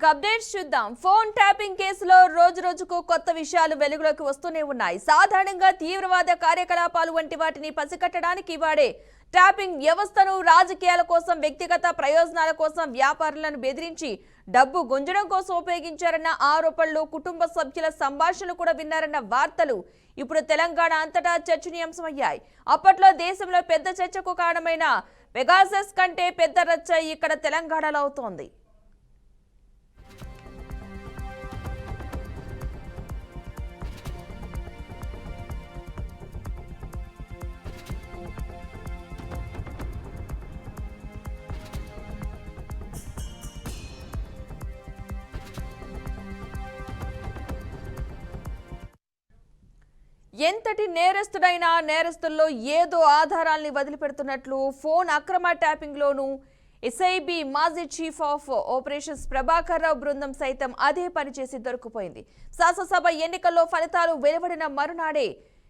ఇక అప్డేట్స్ చూద్దాం. Phone tapping కేసులో రోజు రోజుకు కొత్త విషయాలు వెలుగులోకి వస్తూనే ఉన్నాయి. సాధారణంగా తీవ్రవాద కార్యకలాపాలు వంటి వాటిని పసిగట్టడానికి వాడే ట్యాపింగ్ వ్యవస్థను రాజకీయాల కోసం, వ్యక్తిగత ప్రయోజనాల కోసం, వ్యాపారులను బెదిరించి డబ్బు గుంజడం కోసం ఉపయోగించారన్న ఆరోపణలు, కుటుంబ సభ్యుల సంభాషణలు కూడా విన్నారన్న వార్తలు ఇప్పుడు తెలంగాణ అంతటా చర్చనీయాంశమయ్యాయి. అప్పట్లో దేశంలో పెద్ద చర్చకు కారణమైన పెగాసస్ కంటే పెద్ద రచ్చ ఇక్కడ తెలంగాణలో అవుతోంది. ఎంతటి నేరస్తుడైనా నేరస్తుల్లో ఏదో ఆధారాల్ని వదిలిపెడుతున్నట్లు ఫోన్ అక్రమ ట్యాపింగ్లోనూ ఎస్ఐబి మాజీ chief of operations Prabhakar Rao బృందం సైతం అదే పనిచేసి దొరికిపోయింది. శాసనసభ ఎన్నికల్లో ఫలితాలు వెలువడిన మరునాడే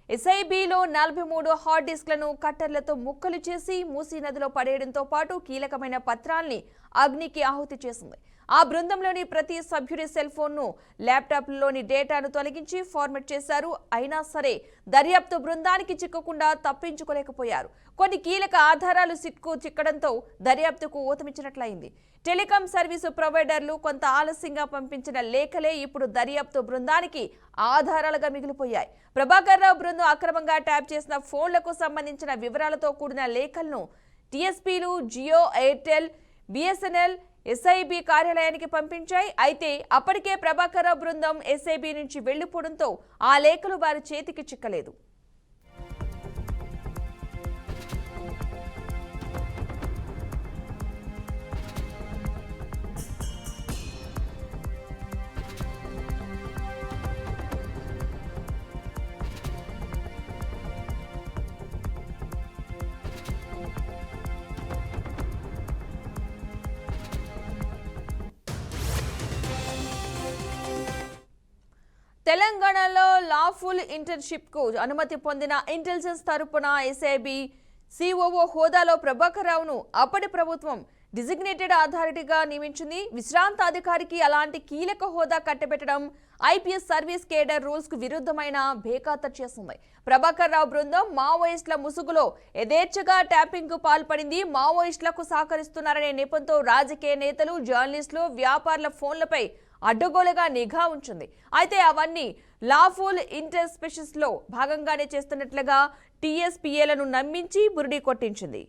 ఎస్ఐబిలో 43 హార్డ్ డిస్క్లను కట్టర్లతో ముక్కలు చేసి మూసీ నదిలో పడేయడంతో పాటు కీలకమైన పత్రాల్ని అగ్నికి ఆహుతి చేసింది. ఆ బృందంలోని ప్రతి సభ్యుడి సెల్ ఫోన్ను, ల్యాప్టాప్లోని డేటాను తొలగించి ఫార్మాట్ చేశారు. అయినా సరే దర్యాప్తు బృందానికి చిక్కకుండా తప్పించుకోలేకపోయారు. కొన్ని కీలక ఆధారాలు సిట్కు చిక్కడంతో దర్యాప్తుకు ఊతమిచ్చినట్లయింది. టెలికాం సర్వీసు ప్రొవైడర్లు కొంత ఆలస్యంగా పంపించిన లేఖలే ఇప్పుడు దర్యాప్తు బృందానికి ఆధారాలుగా మిగిలిపోయాయి. ప్రభాకర్ రావు బృందం అక్రమంగా ట్యాప్ చేసిన ఫోన్లకు సంబంధించిన వివరాలతో కూడిన లేఖలను టీఎస్పీలు, జియో, ఎయిర్టెల్, బిఎస్ఎన్ఎల్, ఎస్ఐబి కార్యాలయానికి పంపించాయి. అయితే అప్పటికే ప్రభాకర్ రావు బృందం ఎస్ఐబి నుంచి వెళ్లిపోవడంతో ఆ లేఖలు వారి చేతికి చిక్కలేదు. తెలంగాణలో లాఫుల్ ఇంటర్న్షిప్ కు అనుమతి పొందిన ఇంటెలిజెన్స్ తరపున ఎస్ఐబి సిఓఓ హోదాలో ప్రభాకర్ రావును అప్పటి ప్రభుత్వం డిజిగ్నేటెడ్ అథారిటీగా నియమించింది. విశ్రాంత అధికారికి అలాంటి కీలక హోదా కట్టబెట్టడం ఐపీఎస్ సర్వీస్ కేడర్ రూల్స్ కు విరుద్ధమైన బేఖాతరు చేస్తుంది. ప్రభాకర్ రావు బృందం మావోయిస్టుల ముసుగులో యథేచ్ఛగా ట్యాపింగ్ కు పాల్పడింది. మావోయిస్టులకు సహకరిస్తున్నారనే నెపంతో రాజకీయ నేతలు, జర్నలిస్టులు, వ్యాపారుల ఫోన్లపై అడ్డగోలుగా నిఘా ఉంచింది. అయితే అవన్నీ లాఫుల్ ఇంటర్స్పెషన్స్ లో భాగంగానే చేస్తున్నట్లుగా టీఎస్పీఏలను నమ్మించి బురిడి కొట్టించింది.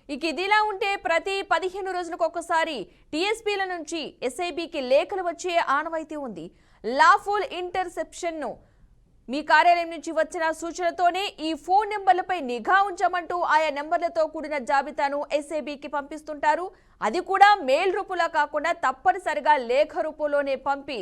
ఇక ఇదిలా ఉంటే ప్రతి 15 రోజులకు ఒకసారి టీఎస్పీల నుంచి ఎస్ఐబికి లేఖలు వచ్చే ఆనవాయితీ ఉంది. లాఫుల్ ఇంటర్సెప్షన్ ను మీ కార్యాలయం నుంచి వచ్చిన సూచనతోనే ఈ ఫోన్ నెంబర్లపై నిఘా ఉంచమంటూ ఆయా నెంబర్లతో కూడిన జాబితాను ఎస్ఐబికి పంపిస్తుంటారు. అది కూడా మెయిల్ రూపంలో కాకుండా తప్పనిసరిగా లేఖ రూపంలోనే పంపి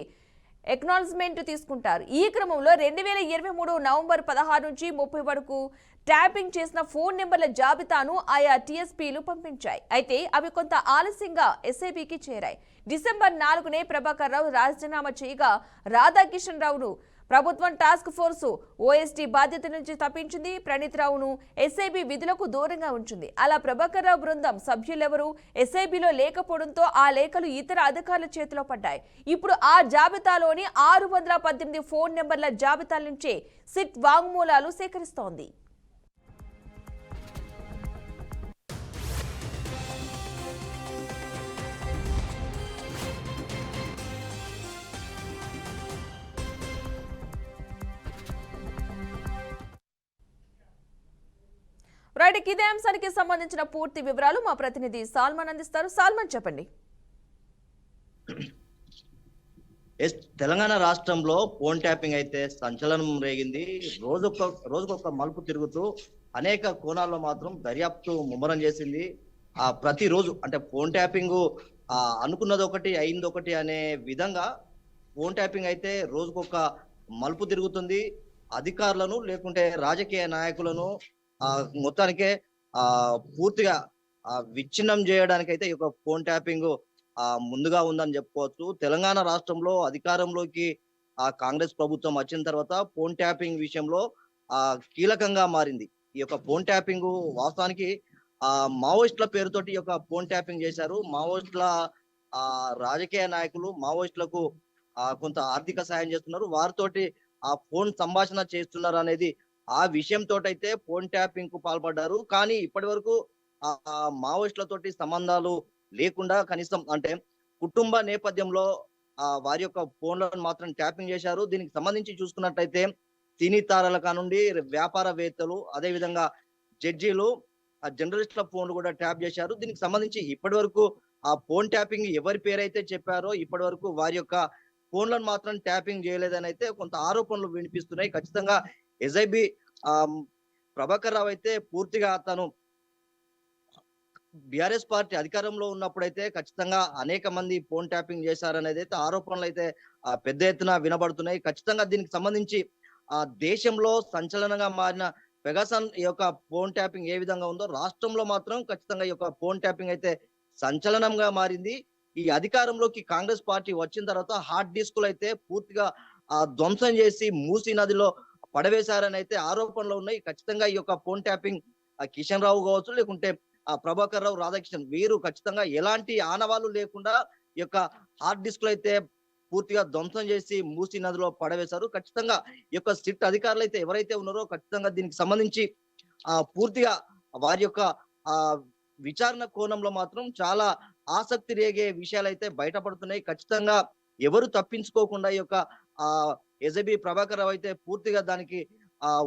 ఎక్నాలజ్మెంట్ తీసుకుంటారు. ఈ క్రమంలో 2023 నవంబర్ 16 నుంచి 30 వరకు ట్యాపింగ్ చేసిన ఫోన్ నెంబర్ల జాబితాను ఆయా టీఎస్పీలు పంపించాయి. అయితే అవి కొంత ఆలస్యంగా ఎస్ఐబికి చేరాయి. డిసెంబర్ 4నే ప్రభాకర్ రావు రాజీనామా చేయగా రాధాకిషన్ రావును ప్రభుత్వం టాస్క్ ఫోర్స్ ఓఎస్టీ బాధ్యత నుంచి తప్పించింది. ప్రణీత్ రావును ఎస్ఐబి విధులకు దూరంగా ఉంచింది. అలా ప్రభాకర్ రావు బృందం సభ్యులెవరూ ఎస్ఐబిలో లేకపోవడంతో ఆ లేఖలు ఇతర అధికారుల చేతిలో పడ్డాయి. ఇప్పుడు ఆ జాబితాలోని 618 ఫోన్ నెంబర్ల జాబితాల నుంచే సిట్ వాంగ్మూలాలు సేకరిస్తోంది. రైట్, ఇదే అంశానికి సంబంధించిన పూర్తి వివరాలు మా ప్రతినిధి సాల్మన్ అందిస్తారు. సాల్మన్, చెప్పండి. తెలంగాణ రాష్ట్రంలో ఫోన్ ట్యాపింగ్ అయితే సంచలనం రేగింది. రోజుకొక మలుపు తిరుగుతూ అనేక కోణాల్లో మాత్రం దర్యాప్తు ముమ్మరం చేసింది. ప్రతిరోజు అంటే ఫోన్ ట్యాపింగ్ అనుకున్నది ఒకటి అయింది ఒకటి అనే విధంగా ఫోన్ ట్యాపింగ్ అయితే రోజుకొక మలుపు తిరుగుతుంది. అధికారులను లేకుంటే రాజకీయ నాయకులను మొత్తానికే పూర్తిగా విచ్ఛిన్నం చేయడానికి అయితే ఈ ఫోన్ ట్యాపింగ్ ముందుగా ఉందని చెప్పుకోవచ్చు. తెలంగాణ రాష్ట్రంలో అధికారంలోకి ఆ కాంగ్రెస్ ప్రభుత్వం వచ్చిన తర్వాత ఫోన్ ట్యాపింగ్ విషయంలో కీలకంగా మారింది. ఈ యొక్క ఫోన్ ట్యాపింగ్ వాస్తవానికి మావోయిస్టుల పేరుతోటి ఈ యొక్క ఫోన్ ట్యాపింగ్ చేశారు. మావోయిస్టుల రాజకీయ నాయకులు మావోయిస్టులకు కొంత ఆర్థిక సాయం చేస్తున్నారు. వారితోటి ఆ ఫోన్ సంభాషణ చేస్తున్నారు అనేది ఆ విషయంతోటైతే ఫోన్ ట్యాపింగ్ కు పాల్పడ్డారు. కానీ ఇప్పటి వరకు మావోయిస్టులతోటి సంబంధాలు లేకుండా కనీసం అంటే కుటుంబ నేపథ్యంలో వారి యొక్క ఫోన్లను మాత్రం ట్యాపింగ్ చేశారు. దీనికి సంబంధించి చూసుకున్నట్లయితే సినీ తారల కానుండి వ్యాపారవేత్తలు, అదే విధంగా జడ్జీలు, జర్నలిస్టుల ఫోన్లు కూడా ట్యాప్ చేశారు. దీనికి సంబంధించి ఇప్పటి వరకు ఆ ఫోన్ ట్యాపింగ్ ఎవరి పేరైతే చెప్పారో ఇప్పటి వరకు వారి యొక్క ఫోన్లను మాత్రం ట్యాపింగ్ చేయలేదని అయితే కొంత ఆరోపణలు వినిపిస్తున్నాయి. ఖచ్చితంగా ఎస్ఐబి ప్రభాకర్ రావు అయితే పూర్తిగా తను బిఆర్ఎస్ పార్టీ అధికారంలో ఉన్నప్పుడైతే ఖచ్చితంగా అనేక మంది ఫోన్ ట్యాపింగ్ చేశారనేది అయితే ఆరోపణలు అయితే పెద్ద ఎత్తున వినబడుతున్నాయి. ఖచ్చితంగా దీనికి సంబంధించి దేశంలో సంచలనంగా మారిన పెగాసన్ ఈ యొక్క ఫోన్ ట్యాపింగ్ ఏ విధంగా ఉందో రాష్ట్రంలో మాత్రం ఖచ్చితంగా ఈ యొక్క ఫోన్ ట్యాపింగ్ అయితే సంచలనంగా మారింది. ఈ అధికారంలోకి కాంగ్రెస్ పార్టీ వచ్చిన తర్వాత హార్డ్ డిస్కులు అయితే పూర్తిగా ధ్వంసం చేసి మూసీ నదిలో పడవేశారని అయితే ఆరోపణలు ఉన్నాయి. ఖచ్చితంగా ఈ యొక్క ఫోన్ ట్యాపింగ్ కిషన్ రావు కావచ్చు, లేకుంటే ప్రభాకర్ రావు, రాధాకృష్ణన్ వీరు ఖచ్చితంగా ఎలాంటి ఆనవాళ్లు లేకుండా ఈ యొక్క హార్డ్ డిస్కులు అయితే పూర్తిగా ధ్వంసం చేసి మూసీ నదిలో పడవేశారు. ఖచ్చితంగా ఈ యొక్క సిట్ అధికారులు అయితే ఎవరైతే ఉన్నారో ఖచ్చితంగా దీనికి సంబంధించి పూర్తిగా వారి యొక్క విచారణ కోణంలో మాత్రం చాలా ఆసక్తి రేగే విషయాలు అయితే బయటపడుతున్నాయి. ఖచ్చితంగా ఎవరు తప్పించుకోకుండా ఈ యొక్క ఎస్ఐబి ప్రభాకర్ రావు అయితే పూర్తిగా దానికి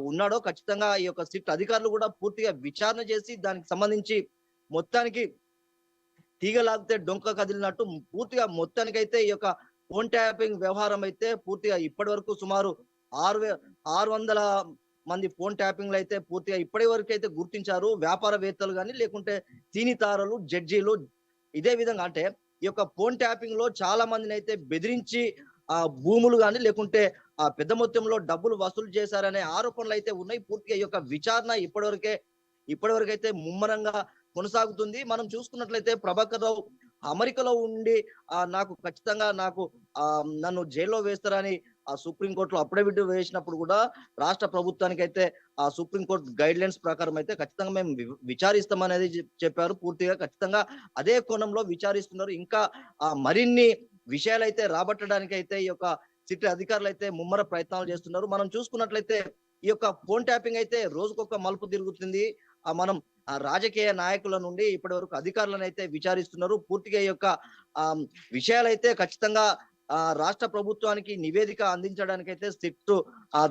ఉన్నాడో ఖచ్చితంగా ఈ యొక్క సిట్ అధికారులు కూడా పూర్తిగా విచారణ చేసి దానికి సంబంధించి మొత్తానికి తీగలాగితే డొంక కదిలినట్టు పూర్తిగా మొత్తానికైతే ఈ యొక్క ఫోన్ ట్యాపింగ్ వ్యవహారం అయితే పూర్తిగా ఇప్పటి వరకు సుమారు 600 మంది ఫోన్ ట్యాపింగ్లు అయితే పూర్తిగా ఇప్పటి వరకు అయితే గుర్తించారు. వ్యాపారవేత్తలు కానీ, లేకుంటే సినీ తారలు, జడ్జీలు. ఇదే విధంగా అంటే ఈ యొక్క ఫోన్ ట్యాపింగ్ లో చాలా మందిని అయితే బెదిరించి భూములు కానీ, లేకుంటే పెద్ద మొత్తంలో డబ్బులు వసూలు చేశారనే ఆరోపణలు అయితే ఉన్నాయి. పూర్తిగా ఈ యొక్క విచారణ ఇప్పటివరకైతే ముమ్మరంగా కొనసాగుతుంది. మనం చూసుకున్నట్లయితే ప్రభాకర్ రావు అమెరికాలో ఉండి నాకు ఖచ్చితంగా నన్ను జైల్లో వేస్తారని సుప్రీంకోర్టులో అఫిడవిట్ వేసినప్పుడు కూడా రాష్ట్ర ప్రభుత్వానికి అయితే సుప్రీంకోర్టు గైడ్ లైన్స్ ప్రకారం అయితే ఖచ్చితంగా మేము విచారిస్తామనేది చెప్పారు. పూర్తిగా ఖచ్చితంగా అదే కోణంలో విచారిస్తున్నారు. ఇంకా మరిన్ని విషయాలు అయితే రాబట్టడానికి అయితే ఈ యొక్క సిట్ అధికారులు అయితే ముమ్మర ప్రయత్నాలు చేస్తున్నారు. మనం చూసుకున్నట్లయితే ఈ యొక్క ఫోన్ ట్యాపింగ్ అయితే రోజుకొక మలుపు తిరుగుతుంది. మనం రాజకీయ నాయకుల నుండి ఇప్పటి వరకు అధికారులను అయితే విచారిస్తున్నారు. పూర్తిగా ఈ యొక్క విషయాలైతే ఖచ్చితంగా రాష్ట్ర ప్రభుత్వానికి నివేదిక అందించడానికి అయితే సిట్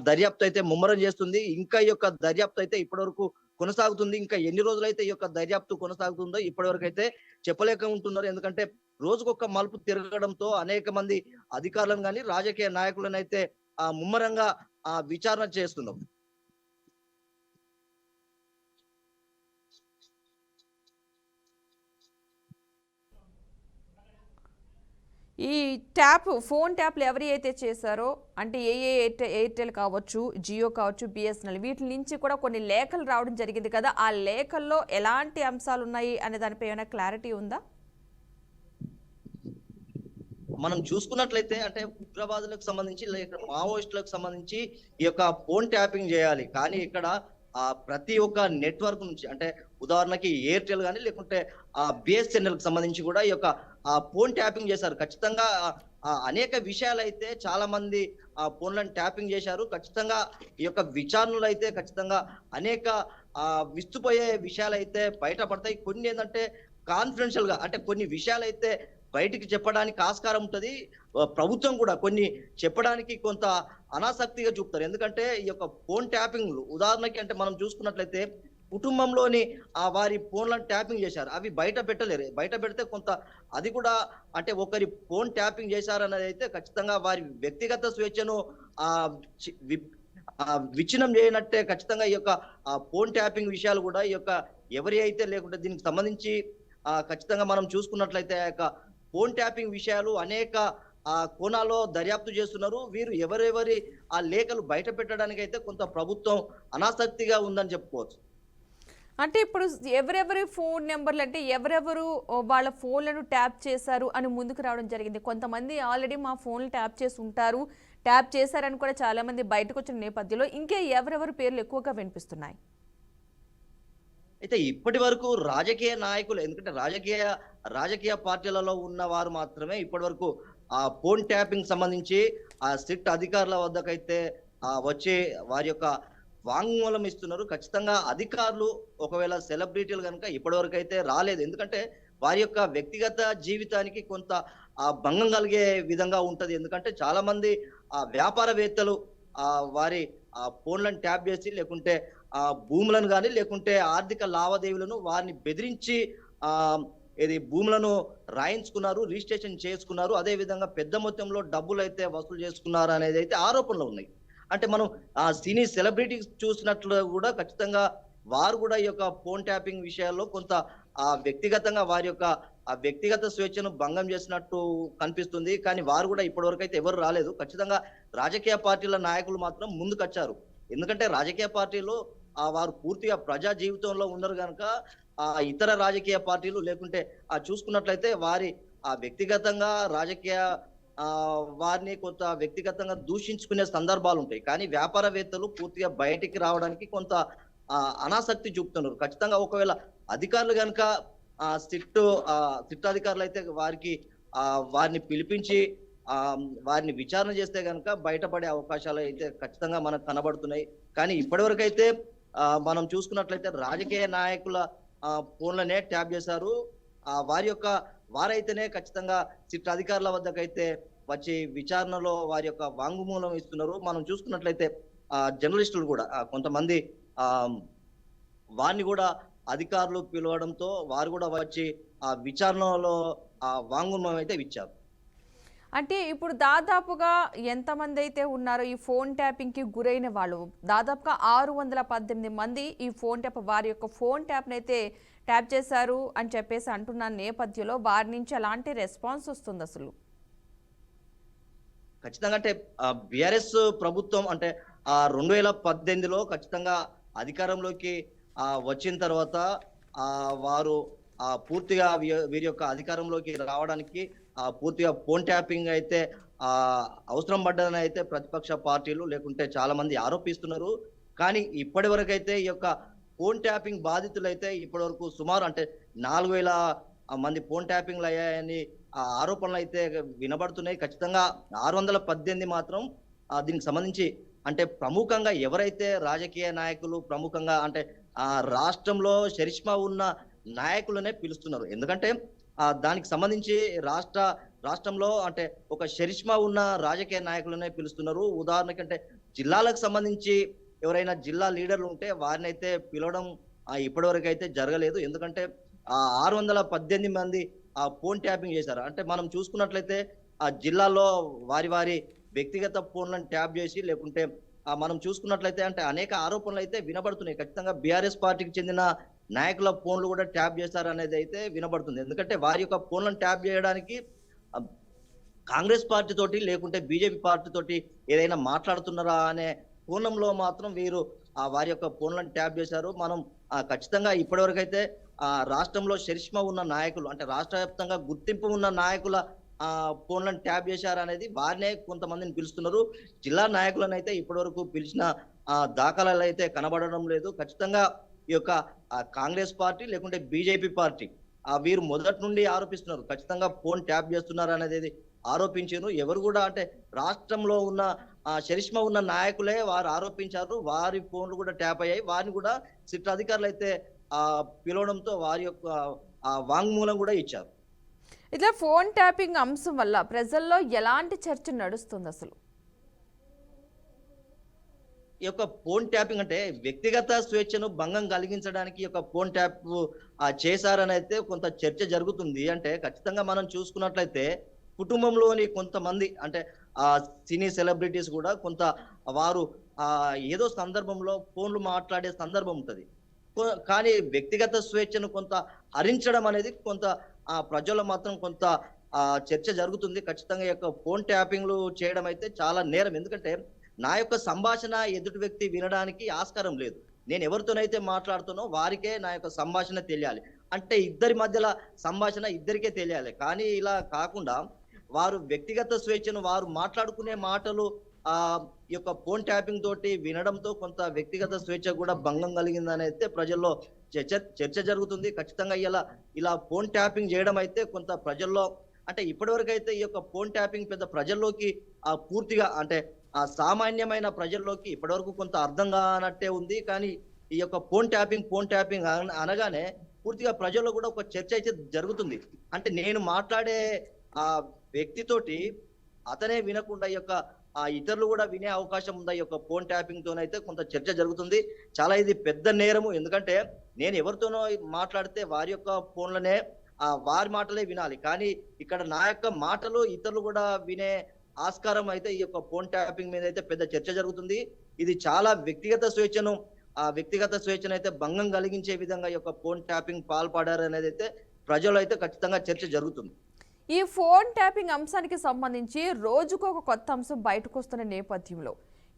దర్యాప్తు అయితే ముమ్మరం చేస్తుంది. ఇంకా ఈ యొక్క దర్యాప్తు అయితే ఇప్పటి వరకు కొనసాగుతుంది. ఇంకా ఎన్ని రోజులైతే ఈ యొక్క దర్యాప్తు కొనసాగుతుందో ఇప్పటి వరకు అయితే చెప్పలేక ఉంటున్నారు. ఎందుకంటే రోజుకొక మలుపు తిరగడంతో అనేక మంది అధికారులను కానీ, రాజకీయ నాయకులను అయితే ముమ్మరంగా విచారణ చేస్తున్నాం. ఈ ఫోన్ ట్యాప్లు ఎవరి అయితే చేశారో అంటే ఎయిర్టెల్ కావచ్చు, జియో కావచ్చు, బిఎస్ఎన్ఎల్ వీటి నుంచి కూడా కొన్ని లేఖలు రావడం జరిగింది కదా. ఆ లేఖల్లో ఎలాంటి అంశాలు ఉన్నాయి అనే దానిపై ఏమైనా క్లారిటీ ఉందా? మనం చూసుకున్నట్లయితే అంటే ఉగ్రవాదులకు సంబంధించి లేక మావోయిస్టులకు సంబంధించి ఈ యొక్క ఫోన్ ట్యాపింగ్ చేయాలి. కానీ ఇక్కడ ప్రతి ఒక్క నెట్వర్క్ నుంచి అంటే ఉదాహరణకి ఎయిర్టెల్ కానీ, లేకుంటే బిఎస్ఎన్ఎల్ కి సంబంధించి కూడా ఈ యొక్క ఫోన్ ట్యాపింగ్ చేశారు. ఖచ్చితంగా అనేక విషయాలు అయితే చాలా మంది ఫోన్లను ట్యాపింగ్ చేశారు. ఖచ్చితంగా ఈ యొక్క విచారణలు అయితే ఖచ్చితంగా అనేక విస్తుపోయే విషయాలు అయితే బయటపడతాయి. కొన్ని ఏంటంటే కాన్ఫిడెన్షియల్ గా అంటే కొన్ని విషయాలు అయితే బయటికి చెప్పడానికి ఆస్కారం ఉంటది. ప్రభుత్వం కూడా కొన్ని చెప్పడానికి కొంత అనాసక్తిగా చూపుతారు. ఎందుకంటే ఈ యొక్క ఫోన్ ట్యాపింగ్ ఉదాహరణకి అంటే మనం చూసుకున్నట్లయితే కుటుంబంలోని వారి ఫోన్లను ట్యాపింగ్ చేశారు. అవి బయట పెట్టలేరు. బయట పెడితే కొంత అది కూడా అంటే ఒకరి ఫోన్ ట్యాపింగ్ చేశారన్నది అయితే ఖచ్చితంగా వారి వ్యక్తిగత స్వేచ్ఛను విచ్ఛిన్నం చేయనట్టే. ఖచ్చితంగా ఈ యొక్క ఫోన్ ట్యాపింగ్ విషయాలు కూడా ఈ యొక్క ఎవరి అయితే లేకుంటే దీనికి సంబంధించి ఖచ్చితంగా మనం చూసుకున్నట్లయితే ఆ యొక్క ఫోన్ ట్యాపింగ్ విషయాలు అనేక కోణాల్లో దర్యాప్తు చేస్తున్నారు. వీరు ఎవరెవరి లేఖలు బయట పెట్టడానికి అయితే కొంత ప్రభుత్వం అనాసక్తిగా ఉందని చెప్పుకోవచ్చు. అంటే ఇప్పుడు ఎవరెవరి ఫోన్ నెంబర్లు అంటే ఎవరెవరు వాళ్ళ ఫోన్లను ట్యాప్ చేశారు అని ముందుకు రావడం జరిగింది. కొంతమంది ఆల్రెడీ మా ఫోన్లు ట్యాప్ చేసి ఉంటారు, ట్యాప్ చేశారని కూడా చాలా మంది బయటకు వచ్చిన నేపథ్యంలో ఇంకా ఎవరెవరి పేర్లు ఎక్కువగా వినిపిస్తున్నాయి? అయితే ఇప్పటి వరకు రాజకీయ నాయకులు, ఎందుకంటే రాజకీయ పార్టీలలో ఉన్న వారు మాత్రమే ఇప్పటి వరకు ఆ ఫోన్ ట్యాపింగ్ సంబంధించి ఆ సిట్ అధికారుల వద్దకైతే వచ్చి వారి యొక్క వాంగ్మూలం ఇస్తున్నారు. ఖచ్చితంగా అధికారులు ఒకవేళ సెలబ్రిటీలు కనుక ఇప్పటి వరకు అయితే రాలేదు. ఎందుకంటే వారి యొక్క వ్యక్తిగత జీవితానికి కొంత భంగం కలిగే విధంగా ఉంటది. ఎందుకంటే చాలా మంది వ్యాపారవేత్తలు వారి ఫోన్లను ట్యాప్ చేసి, లేకుంటే భూములను కానీ, లేకుంటే ఆర్థిక లావాదేవీలను వారిని బెదిరించి భూములను రాయించుకున్నారు, రిజిస్ట్రేషన్ చేసుకున్నారు. అదే విధంగా పెద్ద మొత్తంలో డబ్బులు అయితే వసూలు చేసుకున్నారు అనేది అయితే ఆరోపణలు ఉన్నాయి. అంటే మనం సినీ సెలబ్రిటీస్ చూసినట్లు కూడా ఖచ్చితంగా వారు కూడా ఈ యొక్క ఫోన్ ట్యాపింగ్ విషయాల్లో కొంత వ్యక్తిగతంగా వారి యొక్క వ్యక్తిగత స్వేచ్ఛను భంగం చేసినట్టు కనిపిస్తుంది. కానీ వారు కూడా ఇప్పటివరకు అయితే ఎవరు రాలేదు. ఖచ్చితంగా రాజకీయ పార్టీల నాయకులు మాత్రం ముందుకొచ్చారు. ఎందుకంటే రాజకీయ పార్టీలు వారు పూర్తిగా ప్రజా జీవితంలో ఉన్నారు కనుక ఇతర రాజకీయ పార్టీలు లేకుంటే చూసుకున్నట్లయితే వారి వ్యక్తిగతంగా రాజకీయ వారిని కొంత వ్యక్తిగతంగా దూషించుకునే సందర్భాలు ఉంటాయి. కానీ వ్యాపారవేత్తలు పూర్తిగా బయటికి రావడానికి కొంత అనాసక్తి చూపుతున్నారు. ఖచ్చితంగా ఒకవేళ అధికారులు కనుక సిట్ అధికారులు అయితే వారిని పిలిపించి వారిని విచారణ చేస్తే కనుక బయటపడే అవకాశాలు అయితే ఖచ్చితంగా మనకు కనబడుతున్నాయి. కానీ ఇప్పటివరకు అయితే మనం చూసుకున్నట్లయితే రాజకీయ నాయకుల ఫోన్లనే ట్యాప్ చేశారు. వారైతేనే ఖచ్చితంగా సిట్ అధికారుల వద్దకైతే వచ్చి విచారణలో వారి యొక్క వాంగ్మూలం ఇస్తున్నారు. మనం చూసుకున్నట్లయితే జర్నలిస్టులు కూడా కొంతమంది వారిని కూడా అధికారులు పిలవడంతో వారు కూడా వచ్చి విచారణలో వాంగ్మూలం అయితే ఇచ్చారు. అంటే ఇప్పుడు దాదాపుగా ఎంతమంది అయితే ఉన్నారో ఈ ఫోన్ ట్యాపింగ్కి గురైన వాళ్ళు, దాదాపుగా 618 మంది ఈ ఫోన్ ట్యాప్ వారి యొక్క ఫోన్ ట్యాప్ని అయితే ట్యాప్ చేశారు అని చెప్పేసి అంటున్న నేపథ్యంలో వారి నుంచి ఎలాంటి రెస్పాన్స్ వస్తుంది అసలు? ఖచ్చితంగా అంటే బిఆర్ఎస్ ప్రభుత్వం అంటే 2018లో ఖచ్చితంగా అధికారంలోకి వచ్చిన తర్వాత వారు పూర్తిగా వీరి యొక్క అధికారంలోకి రావడానికి పూర్తిగా ఫోన్ ట్యాపింగ్ అయితే అవసరం పడ్డదని అయితే ప్రతిపక్ష పార్టీలు లేకుంటే చాలా మంది ఆరోపిస్తున్నారు. కానీ ఇప్పటి వరకు అయితే ఈ యొక్క ఫోన్ ట్యాపింగ్ బాధితులు అయితే ఇప్పటి వరకు సుమారు అంటే 4000 మంది ఫోన్ ట్యాపింగ్లు అయ్యాయని ఆరోపణలు అయితే వినబడుతున్నాయి. ఖచ్చితంగా 618 మాత్రం దీనికి సంబంధించి అంటే ప్రముఖంగా ఎవరైతే రాజకీయ నాయకులు ప్రముఖంగా అంటే రాష్ట్రంలో చరిష్మా ఉన్న నాయకులనే పిలుస్తున్నారు. ఎందుకంటే దానికి సంబంధించి రాష్ట్రంలో అంటే ఒక చరిష్మా ఉన్న రాజకీయ నాయకులనే పిలుస్తున్నారు. ఉదాహరణకి అంటే జిల్లాలకు సంబంధించి ఎవరైనా జిల్లా లీడర్లు ఉంటే వారిని అయితే పిలవడం ఇప్పటి వరకు అయితే జరగలేదు. ఎందుకంటే 618 మంది ఫోన్ ట్యాపింగ్ చేశారు. అంటే మనం చూసుకున్నట్లయితే ఆ జిల్లాలో వారి వ్యక్తిగత ఫోన్లను ట్యాప్ చేసి, లేకుంటే మనం చూసుకున్నట్లయితే అంటే అనేక ఆరోపణలు అయితే వినబడుతున్నాయి. ఖచ్చితంగా బీఆర్ఎస్ పార్టీకి చెందిన నాయకుల ఫోన్లు కూడా ట్యాప్ చేశారు అనేది అయితే వినబడుతుంది. ఎందుకంటే వారి యొక్క ఫోన్లను ట్యాప్ చేయడానికి కాంగ్రెస్ పార్టీ తోటి లేకుంటే బీజేపీ పార్టీ తోటి ఏదైనా మాట్లాడుతున్నారా అనే కోణంలో మాత్రం వీరు వారి యొక్క ఫోన్లను ట్యాప్ చేశారు. మనం ఖచ్చితంగా ఇప్పటివరకు అయితే రాష్ట్రంలో చరిష్మా ఉన్న నాయకులు అంటే రాష్ట్ర వ్యాప్తంగా గుర్తింపు ఉన్న నాయకుల ఫోన్లను ట్యాప్ చేశారు అనేది వారినే కొంతమందిని పిలుస్తున్నారు. జిల్లా నాయకులను అయితే ఇప్పటివరకు పిలిచిన దాఖలాలు అయితే కనబడడం లేదు. ఖచ్చితంగా ఈ యొక్క కాంగ్రెస్ పార్టీ లేకుంటే బీజేపీ పార్టీ వీరు మొదటి నుండి ఆరోపిస్తున్నారు. ఖచ్చితంగా ఫోన్ ట్యాప్ చేస్తున్నారు అనేది ఆరోపించారు. ఎవరు కూడా అంటే రాష్ట్రంలో ఉన్న చరిష్మా ఉన్న నాయకులే వారు ఆరోపించారు. వారి ఫోన్లు కూడా ట్యాప్ అయ్యాయి. వారిని కూడా సిట్ అధికారులు అయితే పిలవడంతో వారి యొక్క వాంగ్మూలం కూడా ఇచ్చారు. ఇట్లా ఫోన్ ట్యాపింగ్ అంశం వల్ల ప్రజల్లో ఎలాంటి చర్చ నడుస్తుంది అసలు? ఈ యొక్క ఫోన్ ట్యాపింగ్ అంటే వ్యక్తిగత స్వేచ్ఛను భంగం కలిగించడానికి ఈ యొక్క ఫోన్ ట్యాప్ చేశారని అయితే కొంత చర్చ జరుగుతుంది. అంటే ఖచ్చితంగా మనం చూసుకున్నట్లయితే కుటుంబంలోని కొంతమంది అంటే సినీ సెలబ్రిటీస్ కూడా కొంత వారు ఏదో సందర్భంలో ఫోన్లు మాట్లాడే సందర్భం ఉంటుంది. కానీ వ్యక్తిగత స్వేచ్ఛను కొంత హరించడం అనేది కొంత ప్రజల్లో మాత్రం కొంత చర్చ జరుగుతుంది. ఖచ్చితంగా ఈ యొక్క ఫోన్ ట్యాపింగ్లు చేయడం అయితే చాలా నేరం. ఎందుకంటే నా యొక్క సంభాషణ ఎదుటి వ్యక్తి వినడానికి ఆస్కారం లేదు. నేను ఎవరితోనైతే మాట్లాడుతున్నో వారికే నా యొక్క సంభాషణ తెలియాలి. అంటే ఇద్దరి మధ్యల సంభాషణ ఇద్దరికే తెలియాలి. కానీ ఇలా కాకుండా వారు వ్యక్తిగత స్వేచ్ఛను వారు మాట్లాడుకునే మాటలు ఈ యొక్క ఫోన్ ట్యాపింగ్ తోటి వినడంతో కొంత వ్యక్తిగత స్వేచ్ఛ కూడా భంగం కలిగిందని అయితే ప్రజల్లో చర్చ జరుగుతుంది. ఖచ్చితంగా ఇలా ఫోన్ ట్యాపింగ్ చేయడం అయితే కొంత ప్రజల్లో అంటే ఇప్పటివరకు అయితే ఈ యొక్క ఫోన్ ట్యాపింగ్ పెద్ద ప్రజల్లోకి పూర్తిగా అంటే సామాన్యమైన ప్రజల్లోకి ఇప్పటివరకు కొంత అర్థం కానట్టే ఉంది. కానీ ఈ యొక్క ఫోన్ ట్యాపింగ్ అనగానే పూర్తిగా ప్రజల్లో కూడా ఒక చర్చ అయితే జరుగుతుంది. అంటే నేను మాట్లాడే ఆ వ్యక్తితోటి అతనే వినకుండా ఈ యొక్క ఇతరులు కూడా వినే అవకాశం ఉందా ఈ యొక్క ఫోన్ ట్యాపింగ్ తోనైతే కొంత చర్చ జరుగుతుంది. చాలా ఇది పెద్ద నేరము. ఎందుకంటే నేను ఎవరితోనో మాట్లాడితే వారి యొక్క ఫోన్లనే వారి మాటలే వినాలి. కానీ ఇక్కడ నా యొక్క మాటలు ఇతరులు కూడా వినే ఆస్కారం అయితే ఈ యొక్క ఫోన్ ట్యాపింగ్ మీద అయితే పెద్ద చర్చ జరుగుతుంది. ఇది చాలా వ్యక్తిగత స్వేచ్ఛను అయితే భంగం కలిగించే విధంగా ఈ యొక్క ఫోన్ ట్యాపింగ్ పాల్పడారు అనేది అయితే ప్రజలు అయితే ఖచ్చితంగా చర్చ జరుగుతుంది. ఈ ఫోన్ ట్యాపింగ్ అంశానికి సంబంధించి రోజుకు ఒక కొత్త అంశం బయటకు వస్తున్న నేపథ్యంలో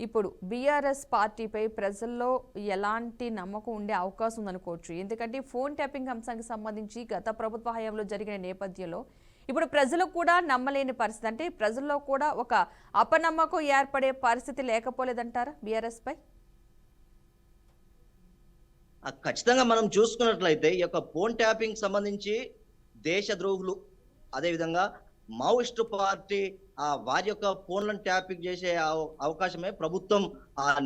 ఇప్పుడు బీఆర్ఎస్ పార్టీపై ప్రజల్లో ఎలాంటి నమ్మకం ఉండే అవకాశం ఉందనుకోవచ్చు. ఎందుకంటే ఫోన్ ట్యాపింగ్ అంశానికి సంబంధించి గత ప్రభుత్వ హయాంలో జరిగిన నేపథ్యంలో ఇప్పుడు ప్రజలు కూడా నమ్మలేని పరిస్థితి, అంటే ప్రజల్లో కూడా ఒక అపనమ్మకం ఏర్పడే పరిస్థితి లేకపోలేదంటారా బీఆర్ఎస్ పై? ఖచ్చితంగా మనం చూసుకున్నట్లయితే ఈ యొక్క ఫోన్ ట్యాపింగ్ సంబంధించి దేశద్రోహులు అదేవిధంగా మావోయిస్టు పార్టీ వారి యొక్క ఫోన్లను ట్యాపింగ్ చేసే అవకాశమే ప్రభుత్వం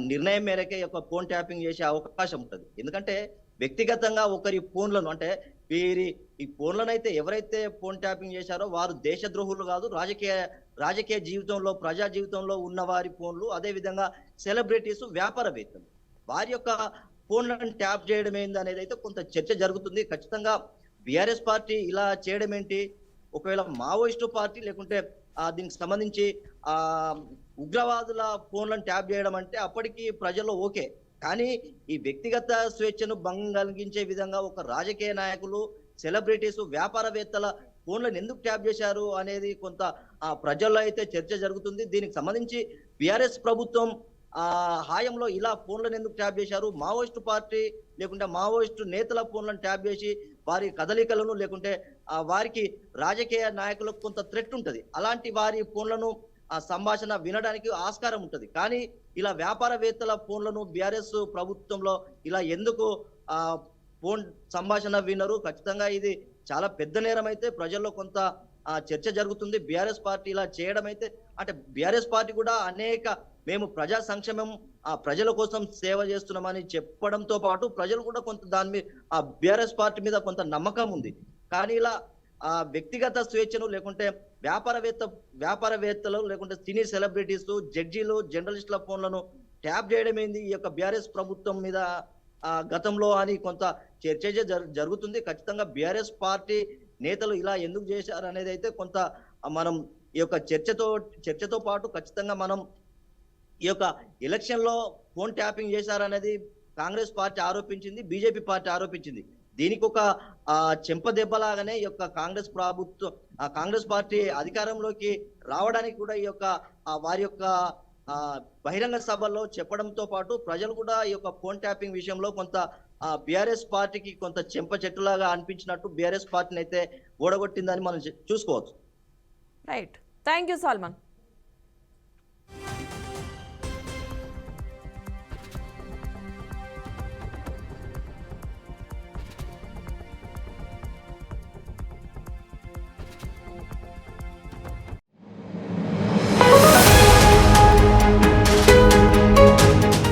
నిర్ణయం మేరకే యొక్క ఫోన్ ట్యాపింగ్ చేసే అవకాశం ఉంటుంది. ఎందుకంటే వ్యక్తిగతంగా ఒకరి ఫోన్లను అంటే ఈ ఫోన్లను అయితే ఎవరైతే ఫోన్ ట్యాపింగ్ చేశారో వారు దేశద్రోహులు కాదు, రాజకీయ జీవితంలో ప్రజా జీవితంలో ఉన్న వారి ఫోన్లు, అదే విధంగా సెలబ్రిటీస్, వ్యాపారవేత్తలు వారి యొక్క ఫోన్లను ట్యాప్ చేయడం ఏంది అనేది అయితే కొంత చర్చ జరుగుతుంది. ఖచ్చితంగా బీఆర్ఎస్ పార్టీ ఇలా చేయడం ఏంటి, ఒకవేళ మావోయిస్టు పార్టీ లేకుంటే దీనికి సంబంధించి ఉగ్రవాదుల ఫోన్లను ట్యాప్ చేయడం అంటే అప్పటికి ప్రజల్లో ఓకే. కానీ ఈ వ్యక్తిగత స్వేచ్ఛను భంగం కలిగించే విధంగా ఒక రాజకీయ నాయకులు, సెలబ్రిటీస్, వ్యాపారవేత్తల ఫోన్లను ఎందుకు ట్యాప్ చేశారు అనేది కొంత ప్రజల్లో అయితే చర్చ జరుగుతుంది. దీనికి సంబంధించి బీఆర్ఎస్ ప్రభుత్వం హాయంలో ఇలా ఫోన్లను ఎందుకు ట్యాప్ చేశారు, మావోయిస్టు పార్టీ లేకుంటే మావోయిస్టు నేతల ఫోన్లను ట్యాప్ చేసి వారి కదలికలను లేకుంటే వారికి రాజకీయ నాయకులకు కొంత థ్రెట్ ఉంటుంది. అలాంటి వారి ఫోన్లను సంభాషణ వినడానికి ఆస్కారం ఉంటుంది. కానీ ఇలా వ్యాపారవేత్తల ఫోన్లను బీఆర్ఎస్ ప్రభుత్వంలో ఇలా ఎందుకు ఫోన్ సంభాషణ వినరు? ఖచ్చితంగా ఇది చాలా పెద్ద నేరం అయితే ప్రజల్లో కొంత చర్చ జరుగుతుంది. బీఆర్ఎస్ పార్టీ ఇలా చేయడం అయితే అంటే బీఆర్ఎస్ పార్టీ కూడా మేము ప్రజా సంక్షేమం ప్రజల కోసం సేవ చేస్తున్నామని చెప్పడంతో పాటు ప్రజలు కూడా కొంత దాని మీద బీఆర్ఎస్ పార్టీ మీద కొంత నమ్మకం ఉంది. కానీ ఇలా వ్యక్తిగత స్వేచ్ఛను లేకుంటే వ్యాపారవేత్తలు లేకుంటే సినీ సెలబ్రిటీస్, జడ్జీలు, జర్నలిస్టుల ఫోన్లను ట్యాప్ చేయడం ఏంది ఈ యొక్క బీఆర్ఎస్ ప్రభుత్వం మీద గతంలో అని కొంత చర్చ జరుగుతుంది. ఖచ్చితంగా బీఆర్ఎస్ పార్టీ నేతలు ఇలా ఎందుకు చేశారు అనేది అయితే కొంత మనం ఈ యొక్క చర్చతో పాటు ఖచ్చితంగా మనం ఈ యొక్క ఎలక్షన్ లో ఫోన్ ట్యాపింగ్ చేశారనేది కాంగ్రెస్ పార్టీ ఆరోపించింది, బీజేపీ పార్టీ ఆరోపించింది. దీనికి ఒక చెంపదెబ్బలాగానే ఈ యొక్క కాంగ్రెస్ పార్టీ అధికారంలోకి రావడానికి కూడా ఈ యొక్క వారి యొక్క బహిరంగ సభల్లో చెప్పడంతో పాటు ప్రజలు కూడా ఈ యొక్క ఫోన్ ట్యాపింగ్ విషయంలో కొంత బీఆర్ఎస్ పార్టీకి కొంత చెంప చెట్టులాగా అనిపించినట్టు బీఆర్ఎస్ పార్టీని అయితే ఓడగొట్టిందని మనం చూసుకోవచ్చు. Right, thank you Salman.